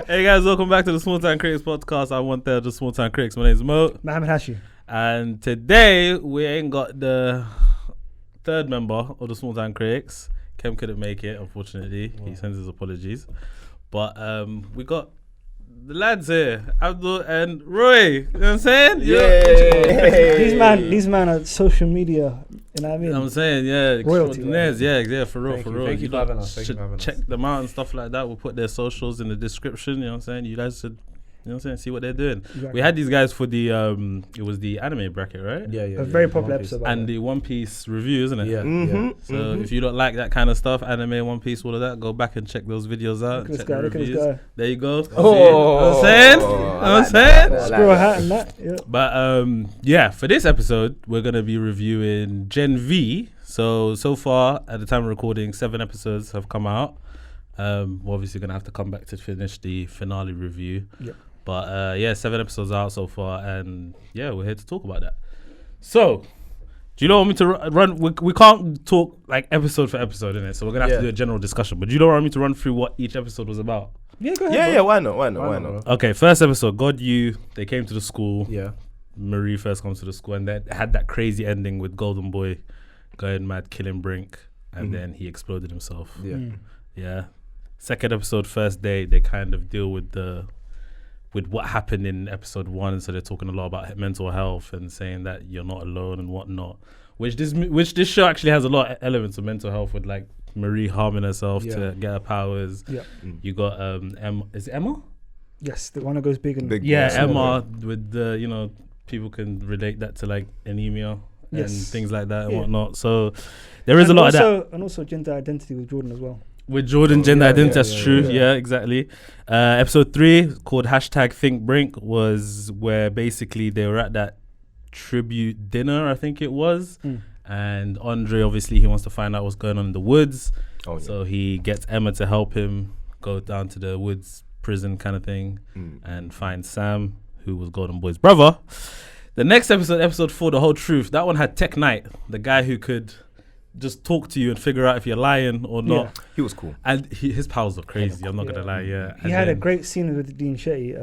Hey guys, welcome back to the Small Time Critics podcast. I'm one third of the Small Time Critics. My name is Mo. Mohammed Hashi. And today we ain't got the third member of the Small Time Critics. Kem couldn't make it, unfortunately. He sends his apologies. But we got the lads here, Abdul and Roy. You know what I'm saying? Yeah. These man are social media. You know what I mean? I'm saying, yeah. Royalty. Yeah, for real. Thank you for having us. Check them out and stuff like that. We'll put their socials in the description. You know what I'm saying? You guys should, you know what I'm saying, see what they're doing. Exactly. We had these guys for the it was the anime bracket, right? Yeah. A very popular episode. And the One Piece review, isn't it? Yeah. Yeah. So if you don't like that kind of stuff, anime, One Piece, all of that, go back and check those videos out. Look at this guy. There you go. Oh, See? You know what I'm saying? Screw a hat and that. Yeah. But yeah, for this episode, we're gonna be reviewing Gen V. So far, at the time of recording, 7 episodes have come out. We're obviously gonna have to come back to finish the finale review. Yep. But 7 episodes out so far, and yeah, we're here to talk about that. So, do you not want me to run? We can't talk like episode for episode, innit? So we're gonna have to do a general discussion. But do you not want me to run through what each episode was about? Yeah, go ahead. Yeah, why not? Okay, first episode, God You. They came to the school. Yeah. Marie first comes to the school, and they had that crazy ending with Golden Boy going mad, killing Brink, and then he exploded himself. Yeah. Yeah. Second episode, first day, they kind of deal with what happened in episode 1. So they're talking a lot about mental health and saying that you're not alone and whatnot. Which this show actually has a lot of elements of mental health, with like Marie harming herself to get her powers. Yeah. You got Emma. Is it Emma? Yes, the one that goes big and Emma with the people can relate that to like anemia. And things like that and whatnot. So there is a lot of that. And also gender identity with Jordan as well. With Jordan, gender identity, that's true. Yeah, exactly. Episode 3, called #ThinkBrink, was where basically they were at that tribute dinner, I think it was. And Andre, obviously, he wants to find out what's going on in the woods. So he gets Emma to help him go down to the woods prison kind of thing and find Sam, who was Golden Boy's brother. The next episode, episode 4, The Whole Truth, that one had Tech Knight, the guy who could just talk to you and figure out if you're lying or not. Yeah. He was cool. And his powers were crazy, I'm not going to lie, He had a great scene with Dean Shetty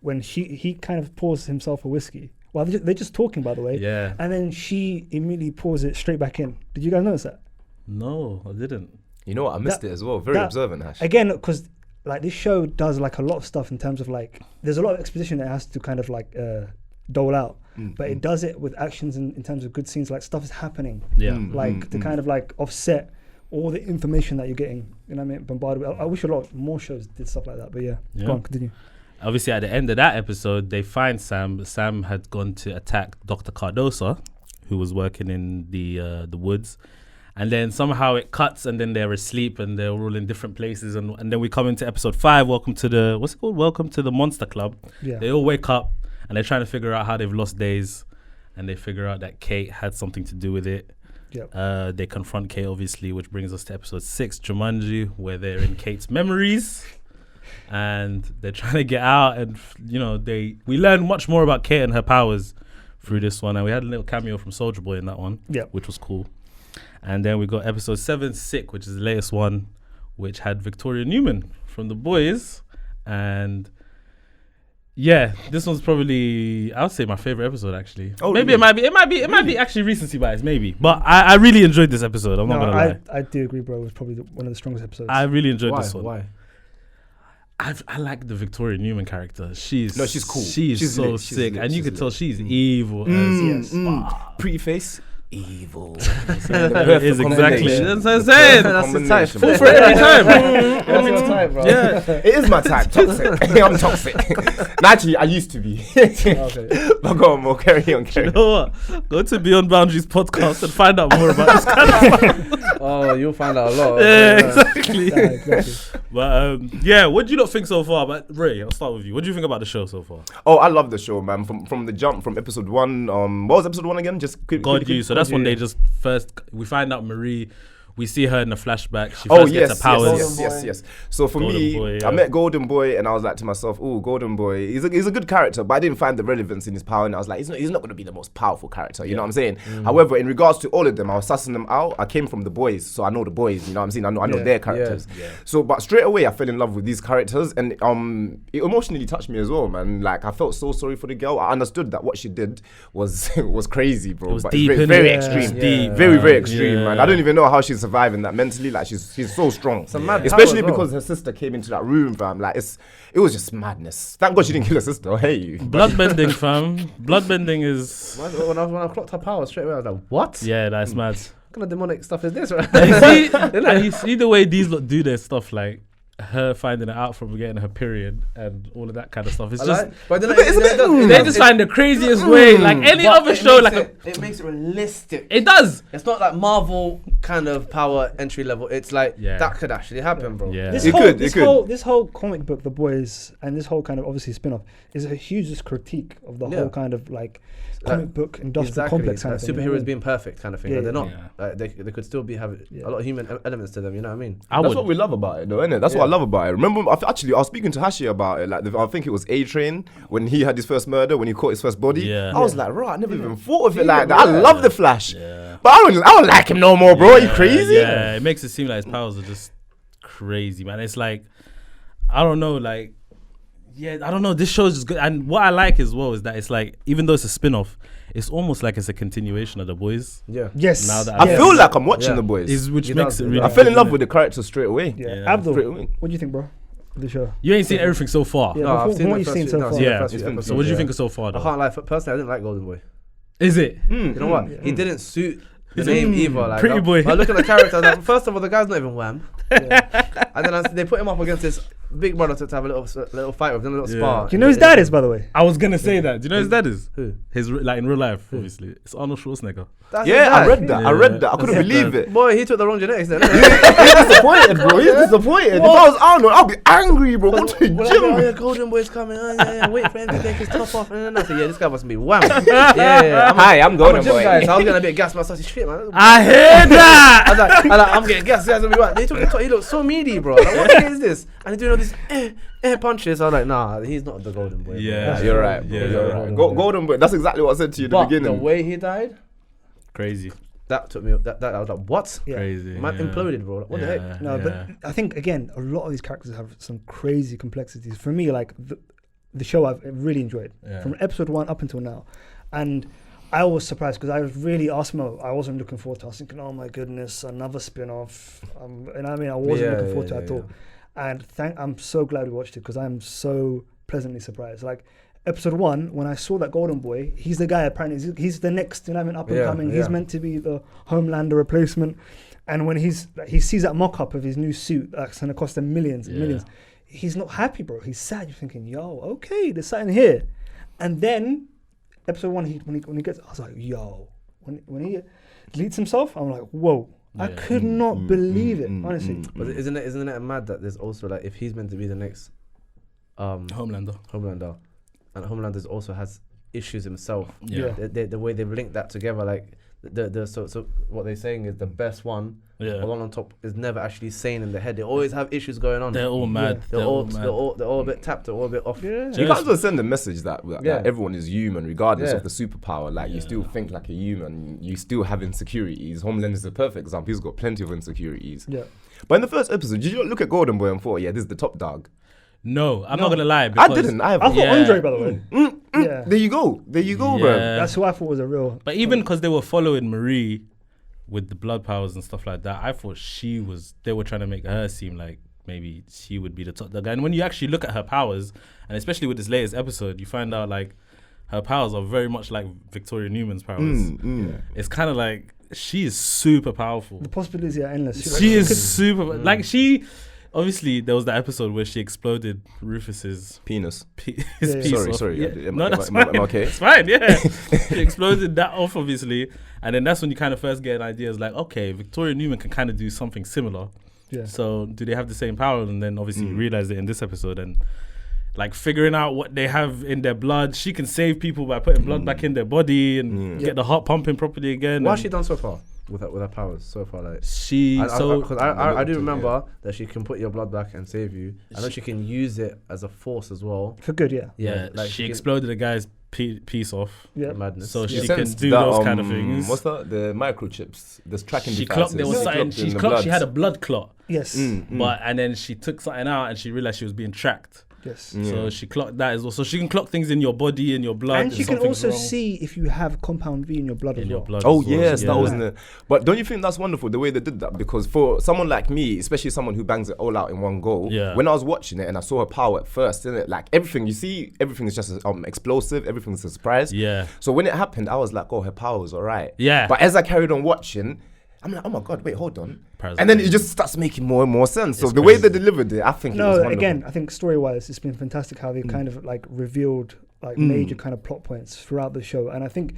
when he kind of pours himself a whiskey. Well, they're just talking, by the way. Yeah. And then she immediately pours it straight back in. Did you guys notice that? No, I didn't. You know what? I missed it as well. Very observant, Hash. Again, because like this show does like a lot of stuff in terms of like, there's a lot of exposition that it has to kind of like dole out. But it does it with actions in terms of good scenes, like stuff is happening. Yeah. To kind of like offset all the information that you're getting, you know what I mean, bombarded with. I wish a lot more shows did stuff like that, but yeah. Go on, continue. Obviously, at the end of that episode, they find Sam. Sam had gone to attack Dr. Cardosa, who was working in the woods. And then somehow it cuts, and then they're asleep, and they're all in different places. And then we come into episode 5, Welcome to the Monster Club. Yeah. They all wake up, and they're trying to figure out how they've lost days, and they figure out that Kate had something to do with it. Yep. They confront Kate, obviously, which brings us to episode 6, Jumanji, where they're in Kate's memories, and they're trying to get out. And we learn much more about Kate and her powers through this one, and we had a little cameo from Soulja Boy in that one, which was cool. And then we got episode 7, Sick, which is the latest one, which had Victoria Newman from The Boys, and yeah, this one's probably, I would say, my favorite episode actually. Maybe really? it might be actually recency bias, maybe. But I really enjoyed this episode. I'm not gonna lie. I do agree, bro. It was probably one of the strongest episodes. I really enjoyed this one. Why? I like the Victoria Newman character. She's cool. She's so sick, and you can tell she's evil as pretty face. Evil. It is exactly. That's what I'm saying. That's the type. Full for it every time. That's your type, bro. Yeah, it is my type. Toxic. I'm toxic. Actually, I used to be. But go on, more. Carry on. You know what? Go to Beyond Boundaries podcast and find out more about this kind of stuff. Oh, you'll find out a lot. Yeah, exactly. But what do you not think so far? But Ray, I'll start with you. What do you think about the show so far? Oh, I love the show, man. From the jump, from episode 1. What was episode 1 again? Just quick. God You. So that's when they just we find out Marie we see her in the flashback. She first gets her powers. Yes. So for Golden me, Boy, I met Golden Boy and I was like to myself, "Oh, Golden Boy, he's a good character," but I didn't find the relevance in his power, and I was like, "He's not going to be the most powerful character." You know what I'm saying? However, in regards to all of them, I was sussing them out. I came from the boys, so I know the boys. You know what I'm saying? I know their characters. So, but straight away, I fell in love with these characters, and it emotionally touched me as well, man. Like I felt so sorry for the girl. I understood that what she did was was crazy, bro. It was but deep, it's very extreme, very extreme, man. I don't even know how she's surviving that mentally. Like she's so strong, especially because her sister came into that room, fam. Like it was just madness. Thank God she didn't kill her sister. Hey, bloodbending, fam. Bloodbending is. When I clocked her power straight away, I was like, what? Yeah, that's mad. What kind of demonic stuff is this? Right? And you see the way these lot do their stuff, like her finding it out from getting her period and all of that kind of stuff. It's just they just find the craziest way. Like any other show, it makes it realistic. It does. It's not like Marvel kind of power entry level. It's like that could actually happen, bro. Yeah. This whole comic book, The Boys, and this whole kind of obviously spin-off is a huge critique of the whole kind of like comic book industrial complex kind of thing. Superheroes being perfect kind of thing. They're not. They could still have a lot of human elements to them. You know what I mean? That's what we love about it, though, isn't it? That's what I love about it. Remember, I was speaking to Hashi about it. Like, I think it was A-Train when he had his first murder, when he caught his first body. Yeah. I was like, right, I never even thought of it like that. I love the Flash, but I don't like him no more, bro. Are you crazy? Yeah, it makes it seem like his powers are just crazy, man. It's like, I don't know, like, I don't know. This show is just good, and what I like as well is that it's like, even though it's a spin-off, it's almost like it's a continuation of The Boys. Yeah. Yes. Now that I feel like I'm watching The Boys, which makes it really. I fell in love with the character straight away. Yeah. Abdul, what do you think, bro? The show. You ain't seen everything so far. Yeah, I've seen what you've seen so far. Yeah. So what do you think of so far, though? I can't lie. Personally, I didn't like Golden Boy. Is it? You know what? He didn't suit the name either. Like, Pretty boy. I look at the character. Like, first of all, the guy's not even wham. And then they put him up against this big brother to have a little fight with him, a little spar. Do you know his dad is, by the way? I was gonna say that. Do you know his dad is? Who? His like in real life, obviously. It's Arnold Schwarzenegger. I read that. I read that. I couldn't believe it. Boy, he took the wrong genetics then. He's disappointed, bro. He's disappointed. If I was Arnold, I'll be angry, bro. Go to the gym. Golden Boy's coming. Wait for him to take his top off. And then I said, this guy must be wham. I'm Golden Boy. Guy, so I was getting a bit gassed myself. Shit, man. I hear that. I was like, I'm getting gassed. This guy's gonna be wham. He took the top. He looked so meaty, bro. Like, what is this? And he's doing all these punches. I was like, nah, he's not the Golden Boy. Yeah, you're right. You're right. Golden Boy. That's exactly what I said to you at the beginning. The way he died, crazy. That took me. That I was like, what? Crazy. Man imploded, bro. What the heck? No, but I think again, a lot of these characters have some crazy complexities. For me, like the show, I've really enjoyed from episode 1 up until now, and I was surprised because I was really Asmo. I wasn't looking forward to. I was thinking, oh my goodness, another spin-off. And I mean, I wasn't looking forward to it at all. And I'm so glad we watched it because I'm so pleasantly surprised. Like episode 1, when I saw that Golden Boy, he's the guy apparently. He's the next, up and coming. He's meant to be the Homelander replacement. And when he sees that mock-up of his new suit that's going to cost him millions, he's not happy, bro. He's sad. You're thinking, yo, okay, there's something here. And then episode 1, when he gets, I was like, yo, when he deletes himself, I'm like, whoa. I could not believe it, honestly. But isn't it mad that there's also like, if he's meant to be the next Homelander, and Homelander also has issues himself. The way they've linked that together, like so what they're saying is the best one, the one on top, is never actually sane in the head. They always have issues going on. They're all mad. They're all a bit tapped. They're all a bit off. You guys will send a message that everyone is human, regardless of the superpower. Like you still think like a human. You still have insecurities. Homeland is a perfect example. He's got plenty of insecurities. Yeah. But in the first episode, did you look at Golden Boy and thought, this is the top dog? No, I'm not gonna lie. I didn't. I thought Andre, by the way. Yeah. There you go, bro. That's who I thought was a real. But even because they were following Marie with the blood powers and stuff like that, I thought they were trying to make her seem like maybe she would be the top dog. And when you actually look at her powers, and especially with this latest episode, you find out like her powers are very much like Victoria Newman's powers. It's kind of like she is super powerful. The possibilities are endless. She is super like she. Obviously, there was that episode where she exploded Rufus's penis. Sorry. Yeah. No, that's fine. I'm okay. It's fine, yeah. She exploded that off, obviously. And then that's when you kind of first get an idea. It's like, okay, Victoria Newman can kind of do something similar. Yeah. So do they have the same power? And then obviously you realize it in this episode. And like figuring out what they have in their blood. She can save people by putting blood back in their body and get the heart pumping properly again. What has she done so far? with her powers so far? Like I do remember that she can put your blood back and save you. I know she can use it as a force as well. For good, yeah. Yeah, like she exploded a guy's piece off. Yeah, madness. So she can do those kind of things. What's that? The microchips. There's tracking She devices. clocked there was something. She clocked. She had a blood clot. Yes. But and then she took something out and she realized she was being tracked. Yes. So she clocked that as well. So she can clock things in your body, in your blood. And she can also see if you have compound V in your blood as well. Oh yes, that wasn't it. But don't you think that's wonderful the way they did that? Because for someone like me, especially someone who bangs it all out in one go, when I was watching it and I saw her power at first, isn't it? Like everything you see, everything is just explosive. Everything's a surprise. Yeah. So when it happened, I was like, oh, her power was alright. Yeah. But as I carried on watching, I'm like, oh my god, wait, hold on. And then it just starts making more and more sense. So the way they delivered it, I think it was wonderful. Again, I think story-wise, it's been fantastic how they've kind of like revealed like major kind of plot points throughout the show. And I think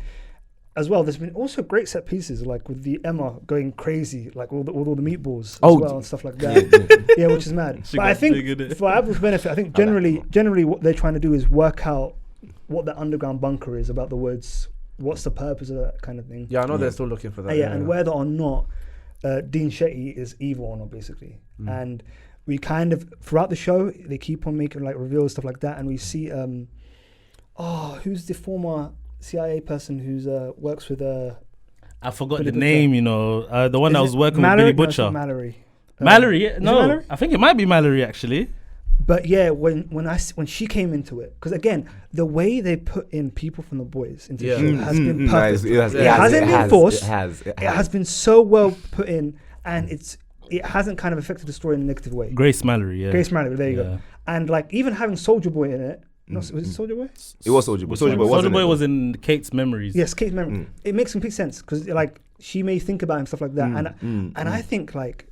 as well, there's been also great set pieces, like with the Emma going crazy, like all the meatballs as well and stuff like that. Yeah, which is mad. But I think for Abdul's benefit, I think generally what they're trying to do is work out what the underground bunker is about the woods. What's the purpose of that kind of thing? Yeah, I know they're still looking for that. And whether or not Dean Shetty is evil or not, basically. And we kind of, throughout the show, they keep on making like reveals, stuff like that. And we see, who's the former CIA person who's works with... I forgot the name, you know. The one that was working with Billy Butcher. No, Mallory. Mallory? No, Mallory? I think it might be Mallory, actually. But yeah, when she came into it, because again, the way they put in people from the boys into the show has been perfect. It hasn't been forced. It has been so well put in, and it hasn't kind of affected the story in a negative way. Grace Mallory, yeah. Grace Mallory, there you go. And like even having Soldier Boy in it. Was it Soldier Boy? It was Soldier Boy. Soldier Boy was in Kate's memories. Yes, Kate's memory. It makes complete sense because like she may think about him, stuff like that, and I think like.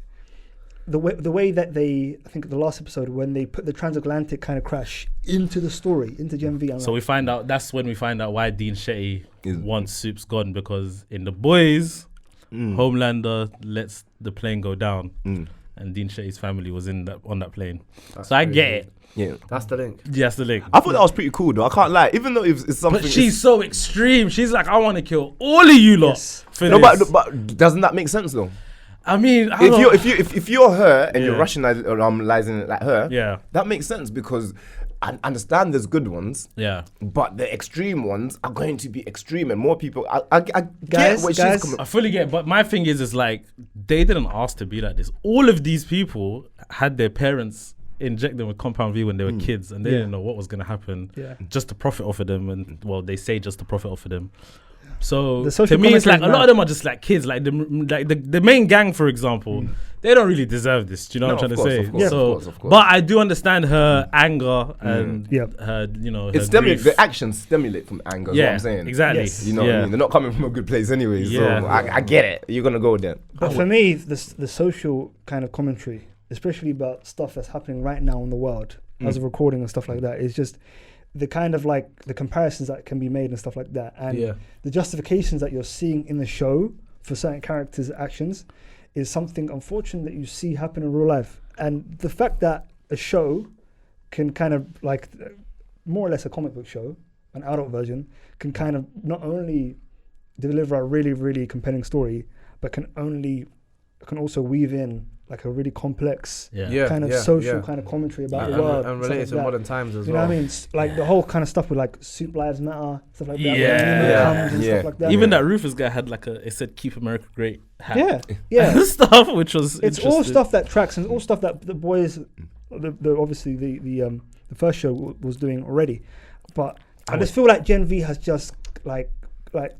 The way that I think the last episode when they put the transatlantic kind of crash into the story, into Gen V. So that's when we find out why Dean Shetty wants Soups gone, because in The Boys, Homelander lets the plane go down and Dean Shetty's family was on that plane. So I get it. Yeah, that's the link. Yeah, that's the link. I thought that was pretty cool though. I can't lie, even though it's something. But she's so extreme. She's like, I want to kill all of you lot. For this. But doesn't that make sense though? I mean, if you're her and you're rationalizing it like her, that makes sense because I understand there's good ones, but the extreme ones are going to be extreme, and more people. I get what she's coming. I fully get, but my thing is like they didn't ask to be like this. All of these people had their parents inject them with compound V when they were kids, and they didn't know what was going to happen, just to profit off of them, and they say just to profit off of them. So to me, it's like a lot of them are just like kids, like the main gang, for example. They don't really deserve this. Do you know what I'm trying to say? Of course. But I do understand her anger and her, her the actions stimulate from anger. Is what I'm saying. Exactly. Yes. You know what I mean? They're not coming from a good place anyway. So I get it. You're gonna go there. But for me, the social kind of commentary, especially about stuff that's happening right now in the world, as a recording and stuff like that, is just the kind of like the comparisons that can be made and stuff like that, and the justifications that you're seeing in the show for certain characters' actions is something unfortunate that you see happen in real life. And the fact that a show can kind of like more or less a comic book show, an adult version, can kind of not only deliver a really, really compelling story, but can also weave in like a really complex kind of social kind of commentary about the world. And related to modern times as well. You know what I mean? Like the whole kind of stuff with like Soup Lives Matter, stuff like that. Stuff like that. Even that Rufus guy had like it said "Keep America Great" hat. Yeah. Stuff which was it's all stuff that tracks and all stuff that the boys, obviously the first show was doing already. But I just feel like Gen V has just like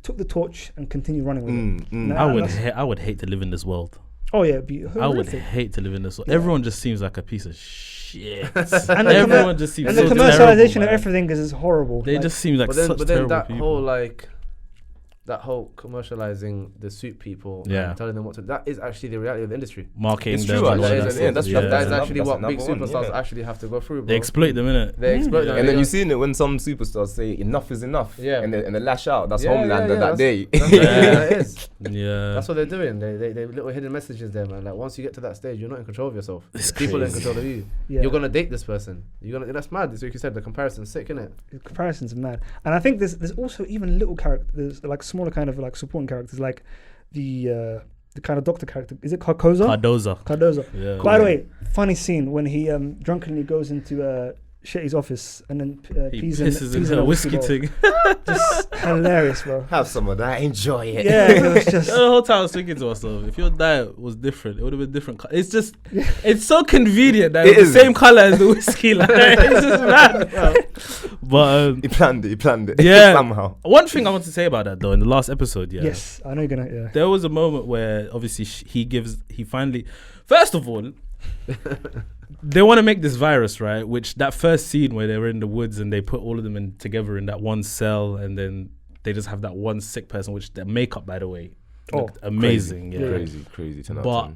took the torch and continued running with it. I would hate to live in this world. Oh yeah, I would hate to live in this world. Everyone just seems like a piece of shit. And everyone just seems the commercialization of everything is horrible. They just seem like such terrible people. That whole commercializing the suit people and telling them what to do, that is actually the reality of the industry. Marketing them. That is actually what big superstars actually have to go through, bro. They exploit them, innit? They exploit them. And then you've seen it when some superstars say enough is enough. Yeah. And they lash out. That's Homelander that day. That is. Yeah. That's what they're doing. They little hidden messages there, man. Like once you get to that stage, you're not in control of yourself. People are in control of you. Yeah. You're gonna date this person. That's mad. That's what you said. The comparison's sick, innit? The comparison's mad. And I think there's also even little characters, like smaller kind of like supporting characters, like the kind of doctor character. Is it Cardoza? Cardoza. Yeah. By the way, funny scene when he drunkenly goes into Shetty's office and then He pees pisses in in a her whiskey bowl. thing. Just hilarious, bro. Have some of that. Enjoy it. Yeah, it was just. The whole time I was thinking to myself, if your diet was different, it would have been different. It's just, it's so convenient that it's the same color as the whiskey. Like, it's just mad, bro. But He planned it. Yeah. Somehow. one thing I want to say about that though, in the last episode, Yes, I know you're gonna. Yeah. there was a moment where obviously he finally, first of all, they want to make this virus, right? Which that first scene where they were in the woods and they put all of them together in that one cell, and then they just have that one sick person, which their makeup, by the way, looked amazing. Crazy 10 out of But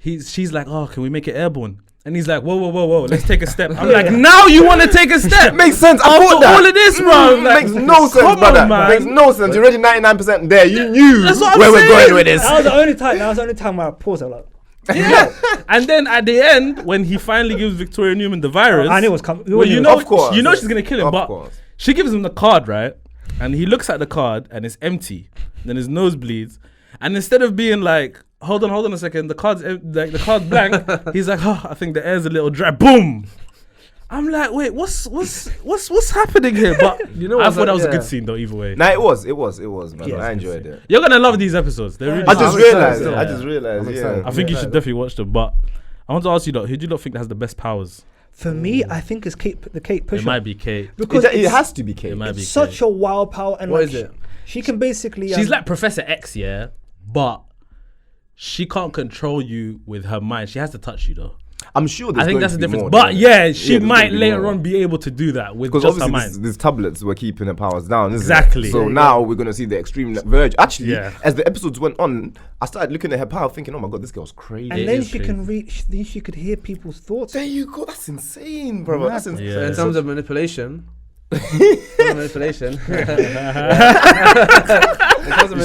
10. she's like, oh, can we make it airborne? And he's like, whoa, let's take a step. I'm like, now you want to take a step? Makes sense. I thought that. All of this, bro. Like, makes no sense, come brother. on, man. Makes no sense. You're already 99% there. You knew That's what I'm where we're saying. going with this. That was the only time where I paused. I was like, Yeah. And then at the end, when he finally gives Victoria Newman the virus, I knew it was coming. well, you know, Of course. she's gonna kill him, Of but course. she gives him the card, right? And he looks at the card and it's empty. Then his nose bleeds, and instead of being like, hold on a second, the card's blank, he's like, oh, I think the air's a little dry. Boom. I'm like, wait, what's happening here? But You know I what, thought that was a yeah. good scene though. Either way, Nah, it was, man. Yes, I enjoyed it. you're gonna love these episodes. They're really I just I'm excited, realized. yeah. I just realized. I'm Yeah. excited. I think you Yeah. should definitely watch them. But I want to ask you, who do you not think has the best powers? For me, I think it's Kate It Pusher. might be Kate. Because It it's has to be Kate. It might be such Kate. a wild power. And What like is it? She can basically. She's like Professor X, yeah, but she can't control you with her mind. She has to touch you though. I'm sure. I think that's the the difference. But yeah, she there's might gonna be later more. on be able to do that with Because just her obviously mind. these tablets were keeping her powers down, isn't Exactly. it? So now we're gonna see the extreme verge. Actually, Yeah. as the episodes went on, I started looking at her power, thinking, "Oh my god, this girl's crazy." And It then is she can reach. Then she could hear people's thoughts. There you go. That's insane, bro. That's insane. Yeah. So in terms of manipulation,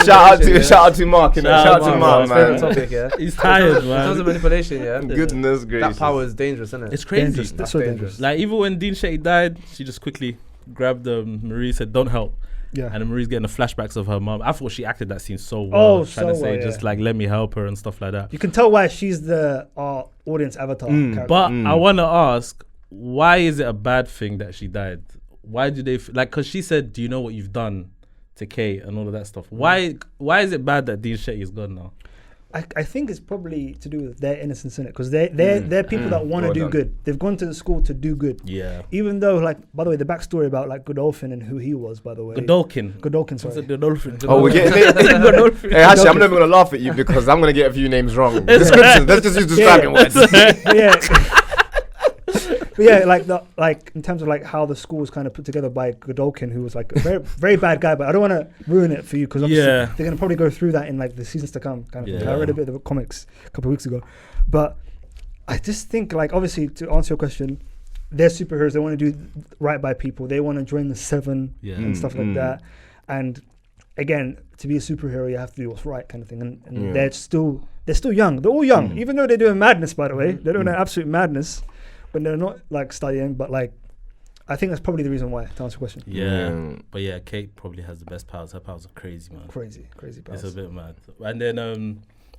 Shout out to Mark, innit? Shout out to Mark, Favorite man. topic, yeah. He's tired, In terms of man. manipulation, yeah. Goodness gracious. That power is dangerous, isn't it? It's crazy. Dangerous. That's so dangerous. Like even when Dean Shetty died, she just quickly grabbed Marie, said, "Don't help." Yeah. And then Marie's getting the flashbacks of her mom. I thought she acted that scene so well. Oh, trying to so say well, just yeah. like let me help her and stuff like that. You can tell why she's the audience avatar. character. But I want to ask, why is it a bad thing that she died? Why do they like? Because she said, "Do you know what you've done to Kate and all of that stuff?" Why is it bad that Dean Shetty is gone now? I think it's probably to do with their innocence in it, because they're people that want to Well do done. good. They've gone to the school to do good. Yeah. Even though, like, by the way, the backstory about like Godolphin and who he was, by the way. Godolphin. Godolphin, sorry. Godolphin. Oh, we're getting it. Godolphin. Hey, actually, I'm not even gonna laugh at you because I'm gonna get a few names wrong. Descriptions. Let's just use describing words. Yeah. But yeah, like in terms of like how the school was kind of put together by Godolphin, who was like a very very bad guy. But I don't want to ruin it for you because Yeah. they're gonna probably go through that in like the seasons to come. Kind of thing. Yeah. I read a bit of the comics a couple of weeks ago, but I just think like obviously to answer your question, they're superheroes. They want to do right by people. They want to join the Seven Yeah. and stuff like that. And again, to be a superhero, you have to do what's right, kind of thing. And Yeah. they're still young. They're all young, even though they're doing madness. By the way, they're doing an absolute madness. When they're not like studying, but like, I think that's probably the reason why. To answer your question, Yeah. But yeah, Kate probably has the best powers. Her powers are crazy, man. crazy It's powers. a bit mad. And then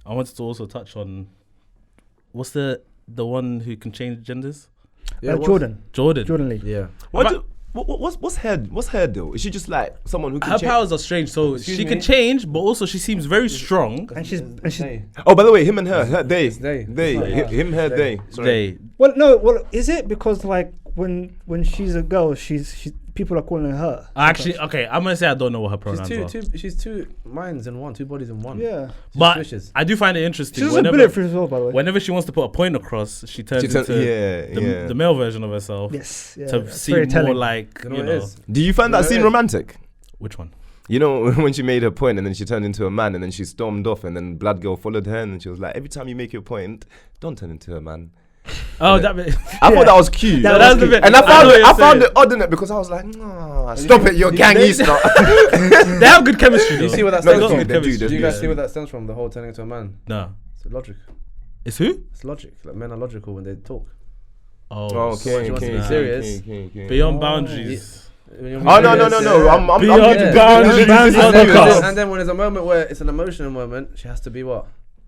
I wanted to also touch on what's the one who can change genders? Jordan Lee. Yeah. What's her deal? Is she just like someone who can Her change? powers are strange, so Excuse she me? can change, but also she seems very strong. And she's Oh, by the way, him and her, they, they. him, her, they. Sorry. They well, is it because like when she's a girl, she's people are calling her actually okay. I'm gonna say I don't know what her pronouns are, She's two minds in one, two bodies in one. Yeah, but Switches. I do find it interesting. she's a bulletproof as well, by the way. Whenever she wants to put a point across, she turns into the male version of herself Yes, yeah, to it's seem very more telling. like You know you what it know is? Do you find that Yeah, scene it is. romantic? which one. You know, when she made her point and then she turned into a man and then she stormed off and then Blood Girl followed her and she was like, every time you make your point, don't turn into a man. Oh, that bit. I thought that was cute. That was was the bit. And I know what I you're found saying. it odd in it because I was like, nah, stop it, you're gangster. They have good chemistry. Do you though. see what that No, stems they from? do, they do, Do they you guys do. see where that stems from? The whole turning into a man. No, It's logic. it's who? It's logic. Like men are logical when they talk. Oh, Okay, She wants to be okay, serious. okay. beyond boundaries. Oh no! I'm Beyond bounds podcast. And then when there's a moment where it's an emotional moment, she has to be what?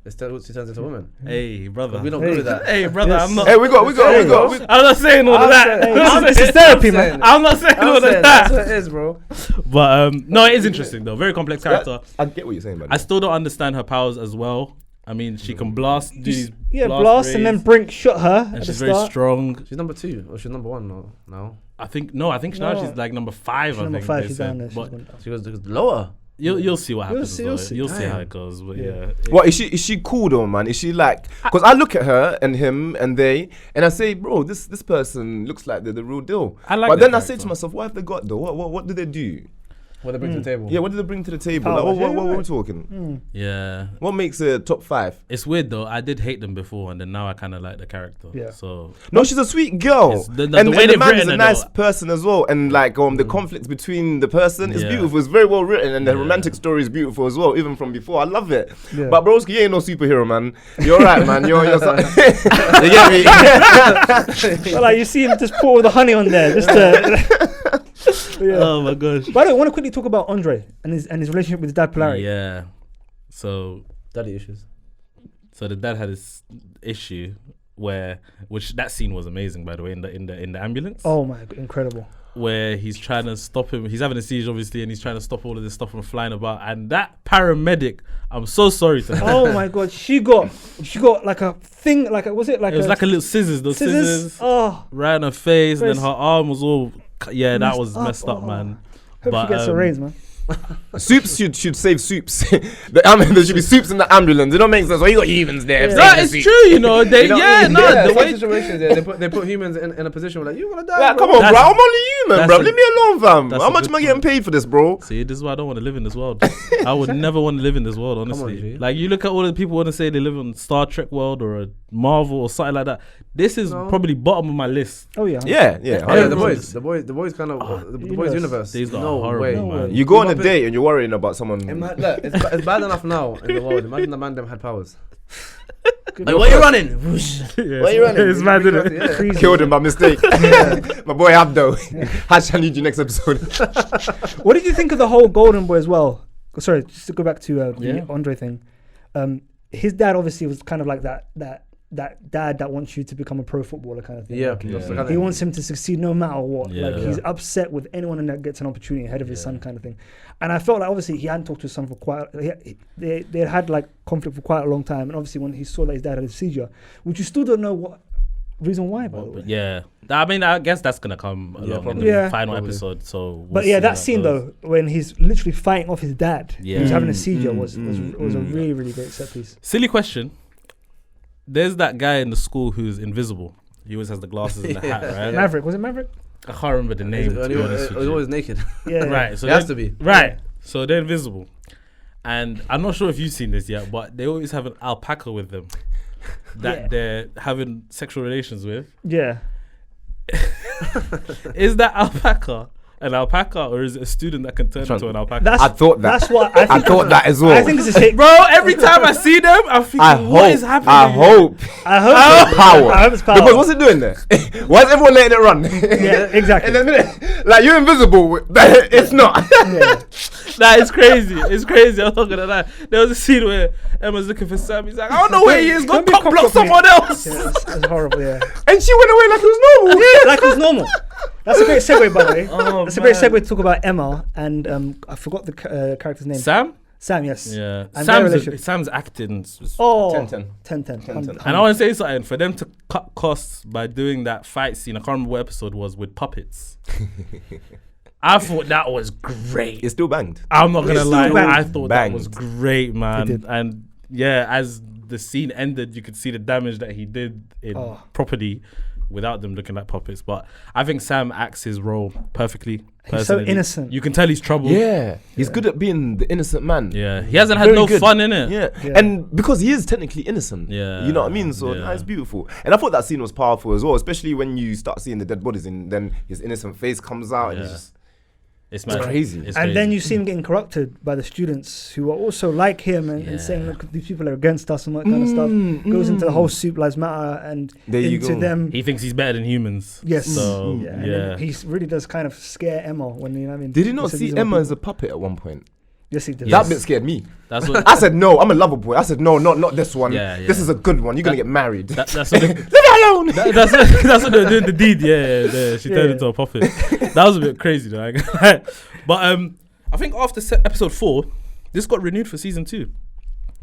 She turns into a woman. Hey, brother. We don't do that. Hey, brother. Yes. I'm not. Hey, we got. I'm not saying all of that. This is therapy, man. I'm not saying all of that. That's what it is, bro. But no, it is interesting though. Very complex character. I get what you're saying, man. I still don't understand her powers as well. I mean, she can blast. Blast, and then Brink shot her. And at she's the very start. strong. She's number 2 or she's number 1 now. I think now she's like number 5. She's I number think 5. they She's said. down there. But She goes lower. you'll see what happens. You'll see. You'll see how it goes. But yeah. What is she cool though, man? Is she like? Because I look at her and him and they, and I say, bro, this person looks like they're the real deal. I like but that then I say character. to myself, what have they got though? What do they do? What they bring to the table. Yeah, what do they bring to the table? Powers, Like, yeah, what are we right. talking? Yeah. What makes a top 5? It's weird though. I did hate them before, and then now I kind of like the character. Yeah. So No, she's a sweet girl, It's the and way the they've man is written a her, nice though. person as well. And like the conflicts between the person is Yeah. beautiful. It's very well written, and the Yeah. romantic story is beautiful as well, even from before. I love it. Yeah. But broski, you ain't no superhero, man. You're right, man. You're you get me? Well, like you see him just pour all the honey on there, just to. Yeah. Oh my gosh. But I don't want to quickly talk about Andre and his relationship with his dad, Polari. Yeah. So Daddy issues. the dad had this issue which that scene was amazing, by the way, in the ambulance. Oh my god, incredible. Where he's trying to stop him. He's having a seizure, obviously, and he's trying to stop all of this stuff from flying about. And that paramedic, I'm so sorry to her. Oh my god, she got like a thing, like was it like It was like a little scissors, those scissors Oh, right on her face, and then Face. her arm was all. Yeah, that was Messed up, messed up, oh. man. hope she gets a raise, man. Soups should save soups. There should be soups in the ambulance. It don't make sense. Why you got humans there? Yeah. No, it's true, you know. They, You know, the Some way situations, they put humans in a position where like you're gonna die. Like, bro. come on, That's- bro. I'm only human, that's bro. a- Leave me alone, fam. that's How a much good am I getting paid for this, bro? See, this is why I don't want to live in this world. I would never want to live in this world, honestly. G. Like, you look at all the people want to say they live in Star Trek world or a Marvel or something like that. This is probably bottom of my list. Oh yeah. Yeah. Oh, yeah, the Hundred%. boys kind of the universe. boys universe. These are No horrible, way. man. You go on a Imagine- date and you're worrying about someone. Look, it's bad enough now in the world. Imagine the man them had powers. Good. Where you running? Where you running? It's mad, isn't it? Yeah. Crazy. Killed him by mistake. My boy Abdul. Hashi, I need you next episode. What did you think of the whole Golden Boy as well? Sorry, just to go back to the Yeah. Andre thing. His dad obviously was kind of like that dad that wants you to become a pro footballer kind of thing. Yeah. Like, Yeah. That's the kind he of- wants him to succeed no matter what. Yeah. Like he's upset with anyone that gets an opportunity ahead of his son, kind of thing. And I felt like obviously he hadn't talked to his son for quite. They had like conflict for quite a long time. And obviously when he saw that his dad had a seizure, which you still don't know what reason why, by the way. But yeah, I mean, I guess that's gonna come along in probably. the Yeah. final Probably. episode. So, we'll But yeah, see that how it scene goes. though, when he's literally fighting off his dad, Yeah. who's having a seizure, was a mm. really, really great set piece. Silly question. There's that guy in the school who's invisible. He always has the glasses and the hat, right? Maverick, was it Maverick? I can't remember the name. To be honest with He's you. always naked. Yeah. Right, so It has they're- to be. Right, so they're invisible, and I'm not sure if you've seen this yet, but they always have an alpaca with them that Yeah. they're having sexual relations with. Yeah. Is that alpaca an alpaca, or is it a student that can turn Trying- into an alpaca? That's, I thought that. That's what I think. I thought that as well. I think it's a hit. Bro, every time I see them, I'm thinking, I what is hope. happening? I hope. I hope Power. I hope it's power. Because what's it doing there? Why is everyone letting it run? Yeah, exactly. In a minute, like you're invisible, but it's not. Yeah. Nah, it's crazy. It's crazy. I'm not gonna lie. There was a scene where Emma's looking for Sam. He's like, I don't know where he is. Go Don't be cock cock block blocking someone else. Yeah, it's horrible, yeah. And she went away like it was normal. Yeah, like it was normal. That's a great segue, by the way. Oh, That's a great man. segue to talk about Emma and I forgot the character's name. Sam? Sam, yes. Yeah. And their Sam's, relationship. Sam's acting. Oh, 10-10. 10-10. 10-10. And I want to say something. For them to cut costs by doing that fight scene, I can't remember what episode was, with puppets. I thought that was great. It's still banged. I'm not gonna It's lie. still banged. I thought that was Banged. great, It man. did. And yeah, as the scene ended, you could see the damage that he did in Oh. property without them looking like puppets. But I think Sam acts his role perfectly. He's so personally. innocent. You can tell he's troubled. Yeah, he's good at being the innocent man. Yeah. He hasn't had Very no good. fun in it. Yeah. Yeah. And because he is technically innocent. Yeah. You know what I mean? So Yeah. that's beautiful. And I thought that scene was powerful as well, especially when you start seeing the dead bodies and then his innocent face comes out and it's Yeah. just It's crazy. And then you see him getting corrupted by the students who are also like him and saying, look, these people are against us and that kind of stuff. Goes into the whole Soup Lives Matter and into them. He thinks he's better than humans. Yes. So, he really does kind of scare Emma when, you know what I mean? Did he not see Emma as a puppet at one point? Yes, he did. That bit scared me. That's what I said. No, I'm a lover boy. I said no, not this one. This is a good one. You're gonna get married. That's what leave me alone. That's what they're doing. The deed. She turned into a puppet. That was a bit crazy, though. But I think after episode 4, this got renewed for season 2.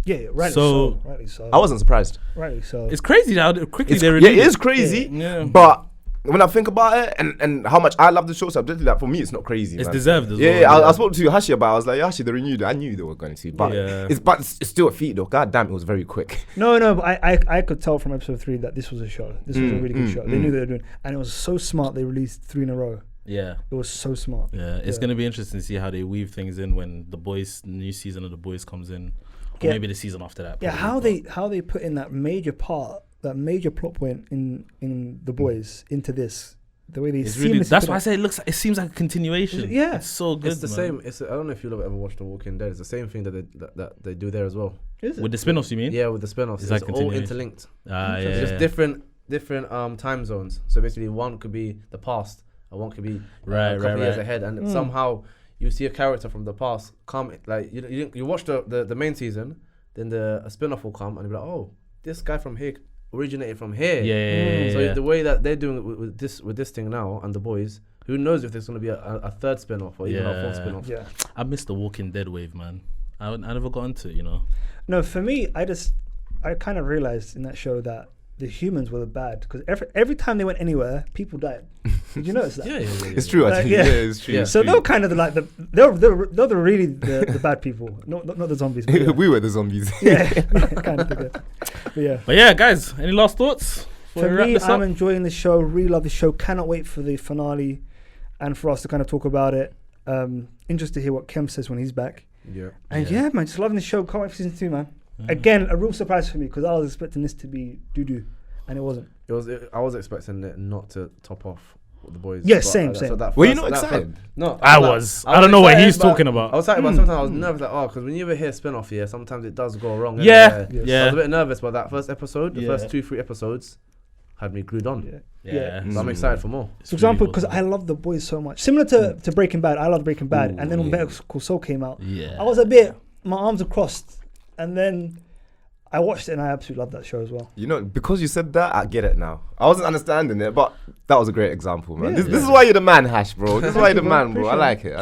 Yeah, rightly so. I wasn't surprised. Rightly so. It's crazy how quickly they renewed. Yeah, it is crazy. But when I think about it and how much I love the show, so objectively, for me, it's not crazy. It's man. deserved as well. I spoke to Hashi about it. I was like, Hashi, they renewed it. I knew they were going to. But it's still a feat, though. God damn, it was very quick. No, but I could tell from episode 3 that this was a show. This was a really good show. They knew they were doing. And it was so smart they released 3 in a row. Yeah. It was so smart. Yeah, it's going to be interesting to see how they weave things in when the new season of The Boys comes in. Or maybe the season after that. Yeah, how they put in that major part, that major plot point in The Boys into this. The way they that's why I say it seems like a continuation. Yeah, it's so good. It's the same. I don't know if you've ever watched The Walking Dead. It's the same thing that they do there as well. Is it? With the spin-offs, you mean? Yeah, with the spin-offs. It's like all interlinked. It's just different time zones. So basically, one could be the past, and one could be a couple years ahead, and somehow you see a character from the past come. Like you watch the main season, then a spin-off will come, and you'll be like, oh, this guy from here originated from here. So the way that they're doing it with this thing now and The Boys, who knows if there's going to be a third spin-off or even a fourth spin-off. Yeah, I missed the Walking Dead wave, man. I never got into it, you know. No, for me, I kind of realized in that show that the humans were the bad, because every time they went anywhere, people died. Did you notice that? Yeah. It's true. I think. Yeah, it's true. Yeah. So they were kind of they're really the bad people, not the zombies. We were the zombies. Yeah, kind of. But yeah, guys, any last thoughts? For me, I'm enjoying the show. Really love the show. Cannot wait for the finale, and for us to kind of talk about it. Interested to hear what Kem says when he's back. Yeah. And man, just loving the show. Can't wait for season 2, man. Again, a real surprise for me, because I was expecting this to be doo-doo, and it wasn't. I was expecting it not to top off The Boys. Yeah, same. Were you not excited? No, I was. I don't know what he's talking about. I was excited, but sometimes I was nervous, because when you ever hear spin-off, sometimes it does go wrong. Yeah. So I was a bit nervous, but that first episode, the first 2-3 episodes, had me glued on. So I'm excited for more. For example, because I love The Boys so much. Similar to Breaking Bad, I love Breaking Bad, and then when Better Call Saul came out, I was a bit, my arms were crossed, and then I watched it and I absolutely love that show as well. You know, because you said that, I get it now. I wasn't understanding it, but that was a great example, man. This is why you're the man, Hash, bro. This is why you're the man, bro. I like it.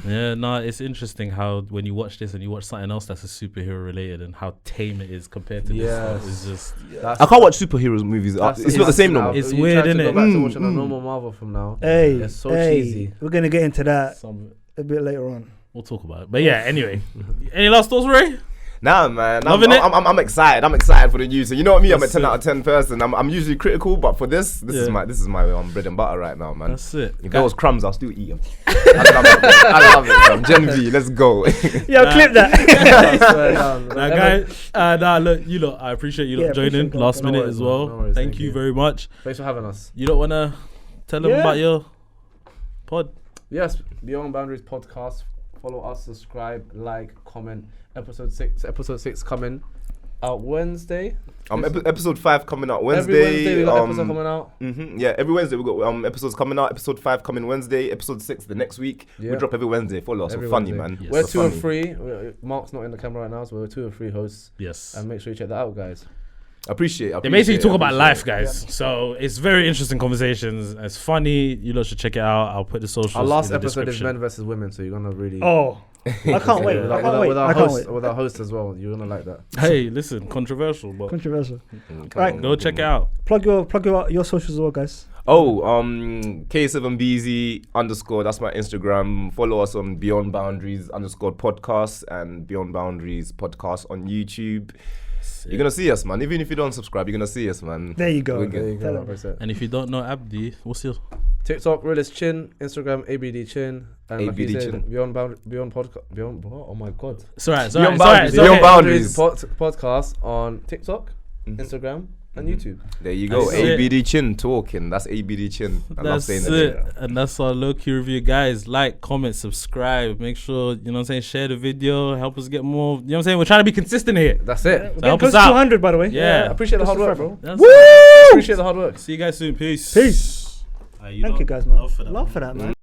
Yeah, no, it's interesting how when you watch this and you watch something else that's a superhero related and how tame it is compared to this. It's just I can't watch superheroes movies. It's not the same no more. It's weird, isn't it? Go back to watching a normal Marvel from now. It's so cheesy. We're gonna get into that a bit later on. We'll talk about it. But yeah, anyway, any last thoughts, Ray? Nah, man. Loving it? I'm excited. I'm excited for the news. So you know what, I'm a 10 out of 10 person. I'm usually critical, but for this is my bread and butter right now, man. That's it. If there was crumbs, I'll still eat them. I love it, man. Gen V, let's go. Clip that. Guys, look, you lot, I appreciate you lot joining last minute as well. No worries, thank you very much. Thanks for having us. You don't wanna tell them about your pod? Yes, Beyond Boundaries podcast. Follow us, subscribe, like, comment. Episode 6 coming out Wednesday. Episode 5 coming out Wednesday. Every Wednesday we got episode coming out. Yeah, every Wednesday we got episodes coming out. Episode 5 coming Wednesday. Episode 6 the next week. We drop every Wednesday. Follow us. We're funny, man. Yes. We're 2 or 3. Mark's not in the camera right now, so we're 2 or 3 hosts. Yes. And make sure you check that out, guys. Appreciate They basically talk about life, guys. So it's very interesting conversations. It's funny. You lot should check it out. I'll put the socials. Our last in the episode is description. men versus women, so you're gonna really. I can't wait. With our host as well, you're gonna like that. Hey, listen, controversial, but Right, go check it out. Plug your socials as well, guys. K7BZ _ that's my Instagram. Follow us on Beyond Boundaries _ podcast and Beyond Boundaries podcast on YouTube. You're gonna see us, man. Even if you don't subscribe, you're gonna see us, man. There you go. And if you don't know Abdi, what's your TikTok realist chin, Instagram ABD chin, and ABD chin. Beyond podcast. Beyond what? Oh my god! Sorry. Beyond Boundaries podcast on TikTok, Instagram, and YouTube. There you go. That's it. ABD Chin talking. That's ABD Chin. I love That's saying it. that. And that's our low-key review. Guys, like, comment, subscribe. Make sure, you know what I'm saying, share the video. Help us get more. You know what I'm saying? We're trying to be consistent here. That's it. We're So getting help close us to out. 200, by the way. Yeah. I appreciate the hard work, bro. That's Woo! it. Appreciate the hard work. See you guys soon. Peace. Peace. Thank Thank you guys, man. Love for that. Love for that, man.